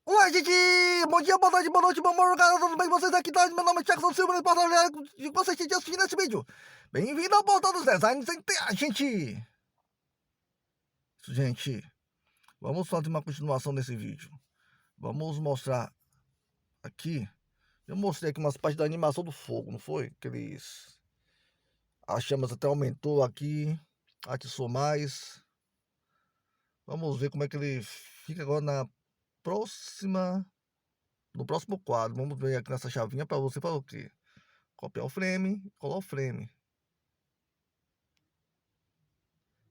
Olá, gente! Bom dia, boa tarde, boa noite, boa madrugada, tudo bem com vocês? Aqui tá, meu nome é Jackson Silva, e vocês estão assistindo esse vídeo. Bem-vindo ao Portal dos Designs gente! Gente, vamos fazer uma continuação desse vídeo. Vamos mostrar aqui. Eu mostrei aqui umas partes da animação do fogo, não foi? Aqueles... As chamas até aumentou aqui, atiçou mais. Vamos ver como é que ele fica agora próxima... no próximo quadro. Vamos ver aqui nessa chavinha para você fazer o quê? Copiar o frame, colar o frame.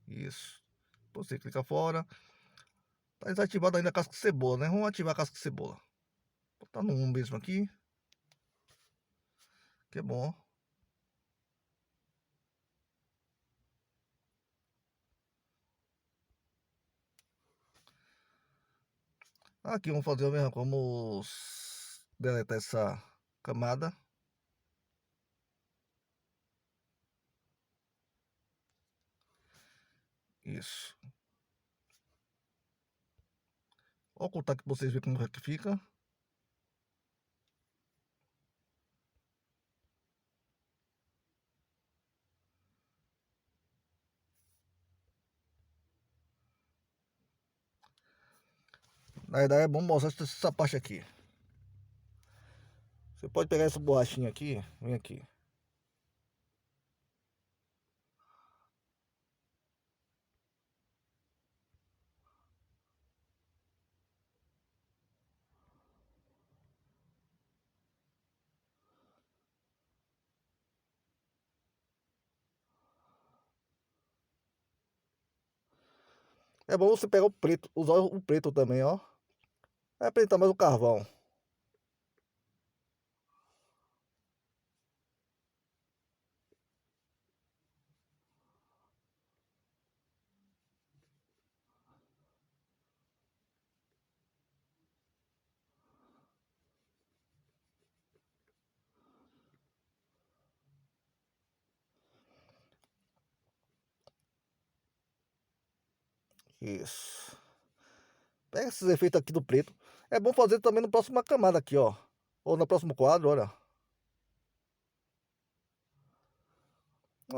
Isso. Você clica fora. Tá desativado ainda a casca de cebola, né? Vamos ativar a casca de cebola. Vou botar no 1 mesmo aqui. Que é bom. Aqui vamos fazer o mesmo. Vamos deletar essa camada. Isso. Vou ocultar aqui pra vocês verem como é que fica. Na verdade é bom mostrar essa parte aqui. Você pode pegar essa borrachinha aqui. Vem aqui. É bom você pegar o preto, usar o preto também, ó. É apresentar mais o carvão. Isso. Pega esses efeitos aqui do preto. É bom fazer também no próximo camada aqui, ó. Ou no próximo quadro, olha.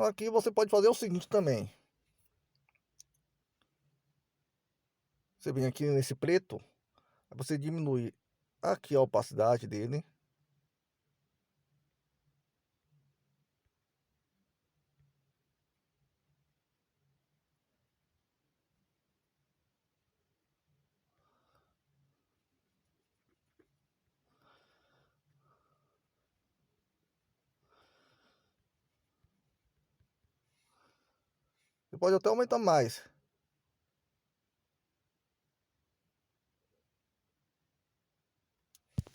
Aqui você pode fazer o seguinte também. Você vem aqui nesse preto. Aí você diminui aqui a opacidade dele. Você pode até aumentar mais.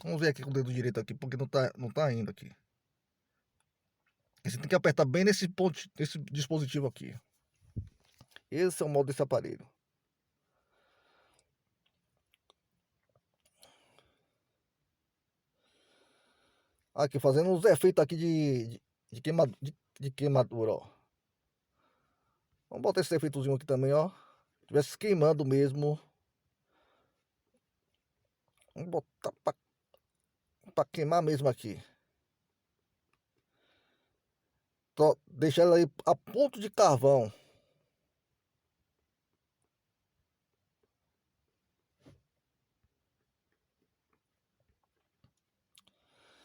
Vamos ver aqui com o dedo direito aqui, porque não tá indo aqui. Você tem que apertar bem nesse ponto, nesse dispositivo aqui. Esse é o modo desse aparelho. Aqui, fazendo os efeitos aqui de queimadura, ó. Vamos botar esse efeitozinho aqui também, ó. Tivesse queimando mesmo. Vamos botar pra queimar mesmo aqui. Deixar ela aí a ponto de carvão.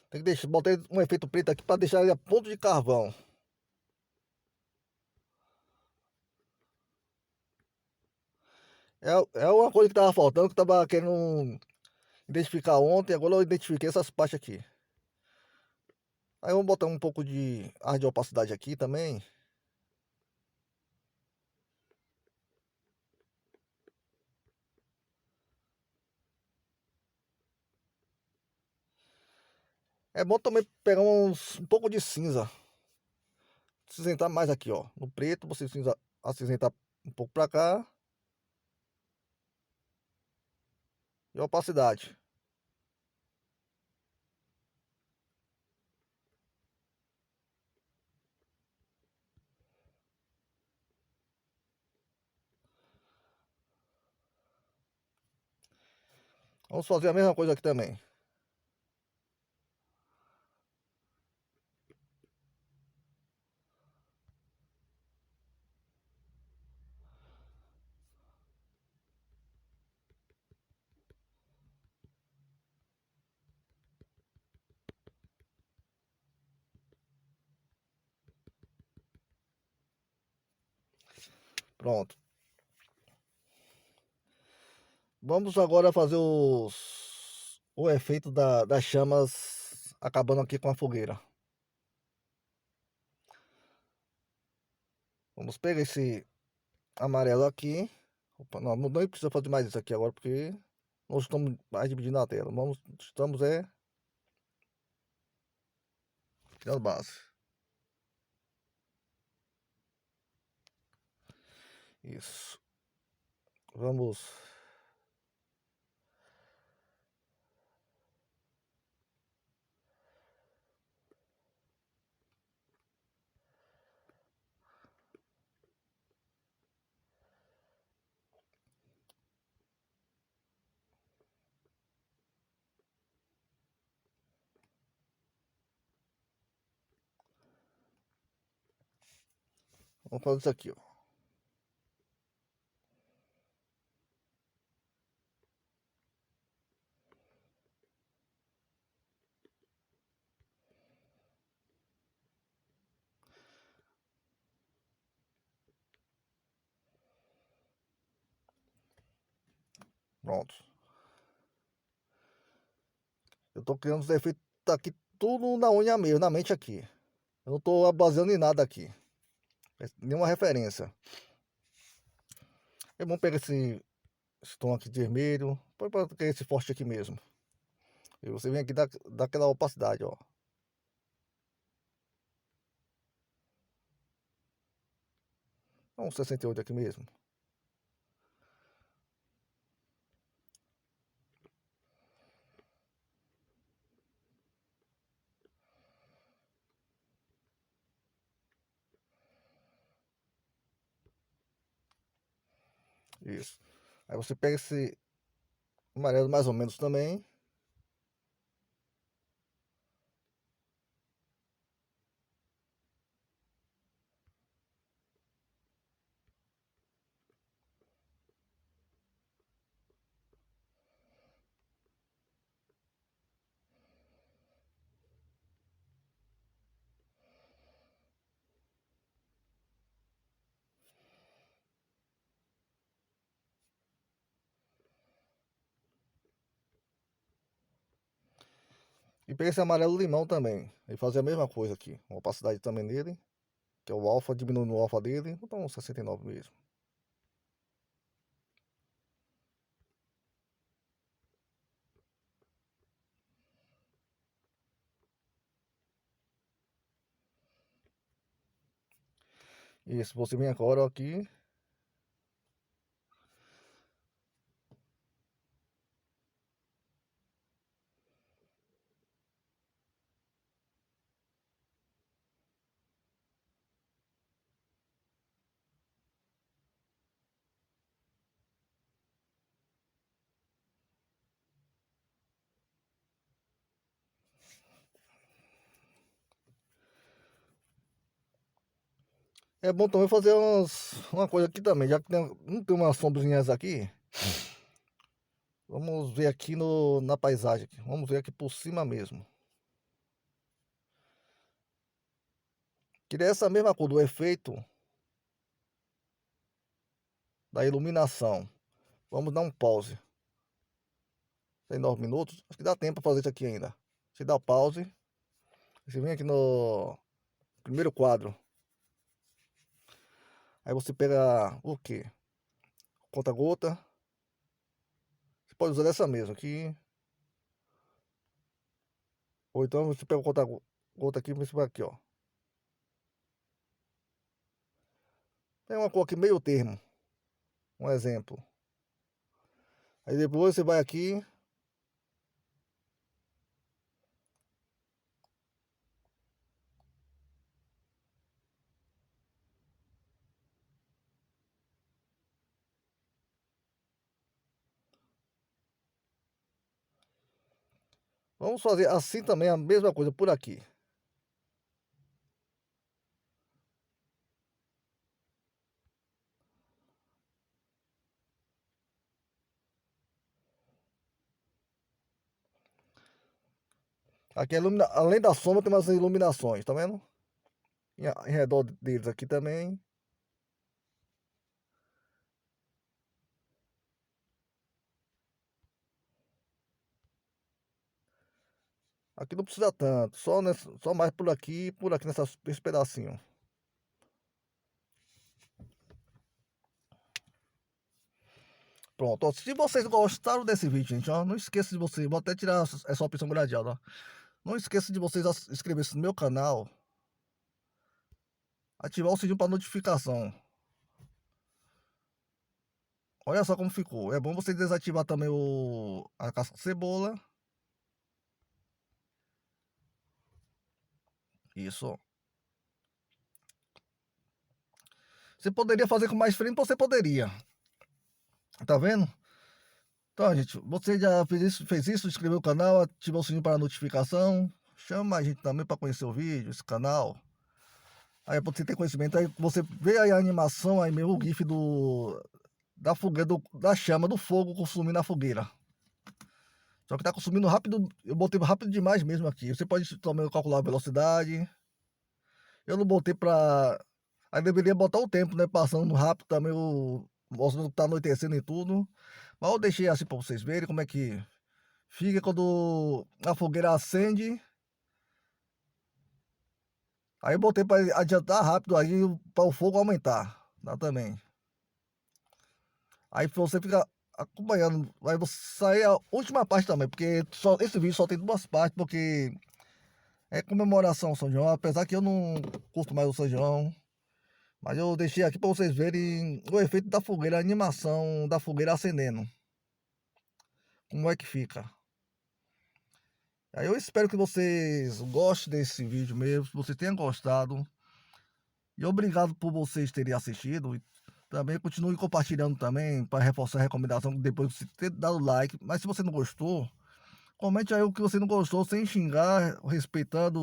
Tem que deixar, botar um efeito preto aqui para deixar ele a ponto de carvão. É uma coisa que tava faltando, que eu tava querendo identificar ontem, agora eu identifiquei essas partes aqui. Aí vamos botar um pouco de ar de opacidade aqui também. É bom também pegar um pouco de cinza. Cinzentar mais aqui, ó. No preto, você acinzentar um pouco pra cá. E opacidade. Vamos fazer a mesma coisa aqui também. Pronto. Vamos agora fazer o efeito das chamas acabando aqui com a fogueira. Vamos pegar esse amarelo aqui. Opa, não precisa fazer mais isso aqui agora, porque nós estamos mais dividindo a tela. Estamos tirando base. Isso. Vamos fazer isso aqui, ó. Pronto. Eu tô criando os efeitos aqui tudo na unha mesmo, na mente aqui. Eu não tô baseando em nada aqui. Nenhuma referência. É bom pegar esse tom aqui de vermelho. Põe para ter esse forte aqui mesmo. E você vem aqui dá aquela opacidade, ó. Um 68 aqui mesmo. Isso. Aí você pega esse amarelo mais ou menos também. E pega esse amarelo limão também. E fazer a mesma coisa aqui. Uma opacidade também nele. Que é o alfa, diminuindo o alfa dele. Então um 69 mesmo. Isso, você vem agora aqui. É bom também fazer uma coisa aqui também. Já que não tem umas sombrinhas aqui. Vamos ver aqui na paisagem. Vamos ver aqui por cima mesmo. Queria essa mesma cor do efeito da iluminação. Vamos dar um pause. Tem 9 minutos. Acho que dá tempo para fazer isso aqui ainda. Você dá o pause. Você vem aqui no primeiro quadro. Aí você pega o quê? Conta-gota. Você pode usar dessa mesmo aqui. Ou então você pega o conta-gota aqui e você vai aqui, ó. Tem uma cor aqui meio termo. Um exemplo. Aí depois você vai aqui. Vamos fazer assim também a mesma coisa por aqui. Aqui além da sombra tem umas iluminações, tá vendo? Em redor deles aqui também. Aqui não precisa tanto, só mais por aqui nesse pedacinho. Pronto, ó, se vocês gostaram desse vídeo, gente, ó, não esqueça de vocês, vou até tirar essa opção gradeada, ó. Não esqueça de vocês inscrever-se no meu canal, ativar o sininho para notificação. Olha só como ficou. É bom você desativar também a casca de cebola. Isso. Você poderia fazer com mais frente, você poderia. Tá vendo? Então, gente, você já fez isso, inscreveu o canal, ativou o sininho para notificação. Chama a gente também para conhecer o vídeo, esse canal. Aí você ter conhecimento, aí você vê aí a animação, aí mesmo o GIF da fogueira, da chama, do fogo consumindo a fogueira. Só que tá consumindo rápido, eu botei rápido demais mesmo aqui. Você pode também calcular a velocidade. Eu não botei pra. Aí deveria botar o tempo, né? Passando rápido também, mostrando que tá anoitecendo e tudo. Mas eu deixei assim pra vocês verem como é que fica quando a fogueira acende. Aí eu botei pra adiantar rápido aí, para o fogo aumentar. Tá também. Aí você fica acompanhando. Aí você sai a última parte também, porque esse vídeo só tem duas partes, porque é comemoração ao São João, apesar que eu não curto mais o São João. Mas eu deixei aqui para vocês verem o efeito da fogueira, a animação da fogueira acendendo. Como é que fica. Aí eu espero que vocês gostem desse vídeo mesmo, que vocês tenham gostado. E obrigado por vocês terem assistido. E também continue compartilhando também, para reforçar a recomendação depois de você ter dado like. Mas se você não gostou, comente aí o que você não gostou, sem xingar, respeitando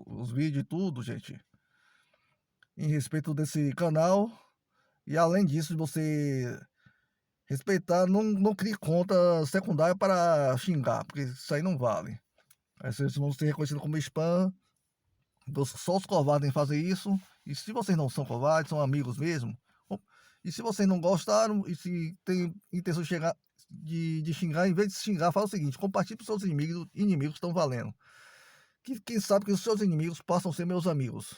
os vídeos e tudo, gente. Em respeito desse canal. E além disso, você respeitar, não crie conta secundária para xingar, porque isso aí não vale. Aí vocês vão ser reconhecidos como spam. Só os covardes fazem isso. E se vocês não são covardes, são amigos mesmo. E se vocês não gostaram, e se tem intenção de xingar, em vez de xingar, fala o seguinte: compartilhe para os seus inimigos que estão valendo. Quem sabe que os seus inimigos possam ser meus amigos.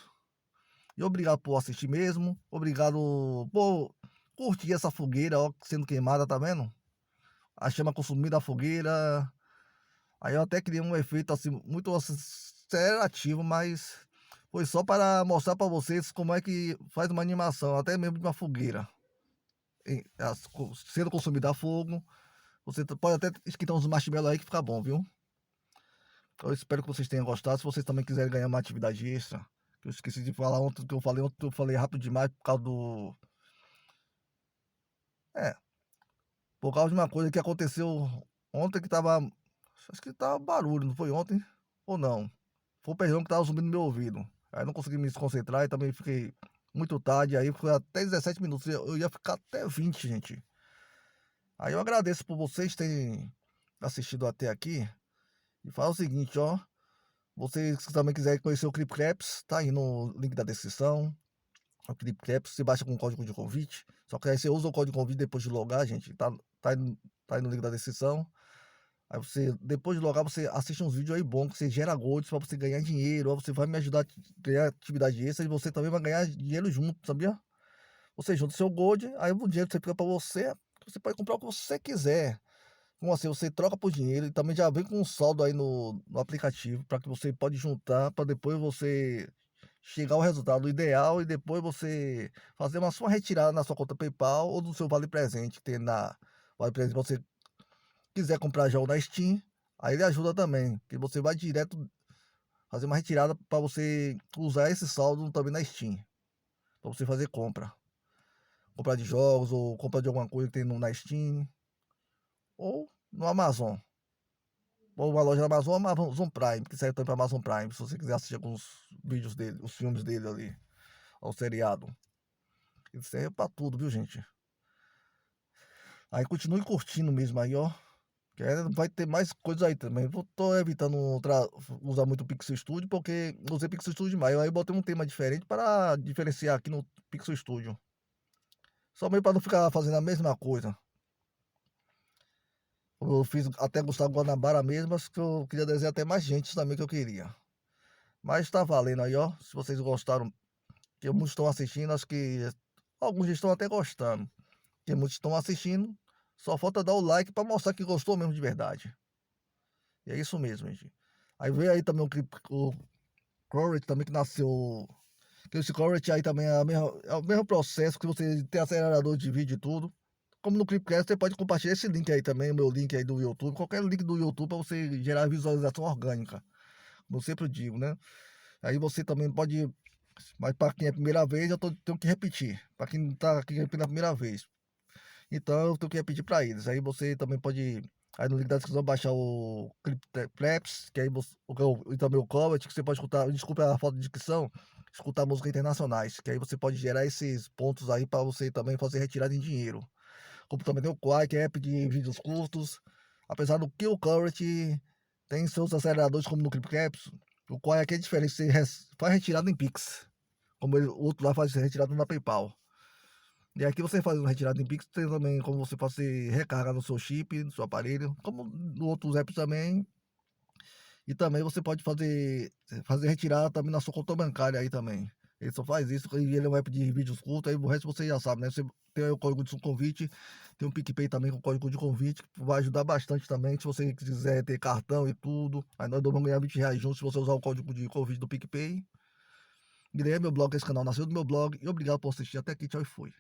E obrigado por assistir mesmo. Obrigado por curtir essa fogueira ó, sendo queimada, tá vendo? A chama consumindo a fogueira. Aí eu até criei um efeito assim, muito ativo, mas foi só para mostrar para vocês como é que faz uma animação, até mesmo de uma fogueira. Sendo consumida a fogo. Você pode até esquentar uns marshmallows aí que fica bom, viu? Eu espero que vocês tenham gostado. Se vocês também quiserem ganhar uma atividade extra, que eu esqueci de falar ontem, eu falei rápido demais por causa do. É, por causa de uma coisa que aconteceu ontem que tava. Acho que tava barulho, não foi ontem? Ou não? Foi o perrão que tava subindo no meu ouvido. Aí eu não consegui me concentrar e também fiquei muito tarde. Aí foi até 17 minutos. Eu ia ficar até 20, gente. Aí eu agradeço por vocês terem assistido até aqui. E fala o seguinte, ó. Vocês que também quiserem conhecer o Creepcraps, tá aí no link da descrição. O Creepcraps, você baixa com o código de convite. Só que aí você usa o código de convite depois de logar, gente. Tá aí no link da descrição. Aí você, depois de logar, você assiste uns vídeos aí bons, que você gera golds pra você ganhar dinheiro. Ou você vai me ajudar a ganhar atividade extra e você também vai ganhar dinheiro junto, sabia? Você junta o seu gold, aí o dinheiro você fica pra você. Você pode comprar o que você quiser. Como assim? Você troca por dinheiro e também já vem com um saldo aí no aplicativo para que você pode juntar para depois você chegar ao resultado ideal e depois você fazer uma sua retirada na sua conta PayPal ou no seu Vale Presente que tem na Vale Presente. Se você quiser comprar jogo na Steam, aí ele ajuda também, que você vai direto fazer uma retirada para você usar esse saldo também na Steam, para você fazer compra de jogos ou compra de alguma coisa que tem na Steam ou no Amazon. ou uma loja da Amazon, Amazon Prime, que serve também para Amazon Prime, se você quiser assistir alguns vídeos dele, os filmes dele ali, ao seriado. Isso serve pra tudo, viu, gente? Aí continue curtindo mesmo aí, ó. Que vai ter mais coisas aí também. Eu tô evitando usar muito o Pixel Studio, porque usei Pixel Studio demais. Aí eu botei um tema diferente para diferenciar aqui no Pixel Studio. Só mesmo para não ficar fazendo a mesma coisa. Eu fiz até Gustavo Guanabara mesmo, mas que eu queria desenhar até mais gente também que eu queria. Mas tá valendo aí, ó. Se vocês gostaram, que muitos estão assistindo, acho que alguns estão até gostando. Que muitos estão assistindo, só falta dar o like para mostrar que gostou mesmo de verdade. E é isso mesmo, gente. Aí veio aí também o Corey também que nasceu. Que esse Corey aí também é o mesmo processo que você tem acelerador de vídeo e tudo. Como no Clipcast, você pode compartilhar esse link aí também, o meu link aí do YouTube, qualquer link do YouTube para você gerar visualização orgânica. Como eu sempre digo, né? Aí você também pode. Mas para quem é a primeira vez, tenho que repetir. Para quem tá aqui pela primeira vez. Então eu tenho que repetir para eles. Aí você também pode. Aí no link da descrição baixar o Clipclaps, que aí você, e também o Covet, que você pode escutar. Desculpa a falta de dicção, escutar músicas internacionais. Que aí você pode gerar esses pontos aí para você também fazer retirada em dinheiro. Como também tem o Quai, que é app de vídeos curtos. Apesar do que o Current tem seus aceleradores como no Clipclaps, o Quai aqui é diferente, você faz retirada em Pix. Como o outro lá faz retirada na PayPal. E aqui você faz uma retirada em Pix, tem também como você fazer recarga no seu chip, no seu aparelho, como no outros apps também. E também você pode fazer retirada também na sua conta bancária aí também. Ele só faz isso, e ele é um app de vídeos curtos, aí o resto você já sabe, né? Você tem o código de convite, tem um PicPay também com código de convite, que vai ajudar bastante também, se você quiser ter cartão e tudo. Aí nós vamos ganhar R$ 20 juntos se você usar o código de convite do PicPay. E daí é meu blog, esse canal nasceu do meu blog, e obrigado por assistir até aqui, tchau e fui.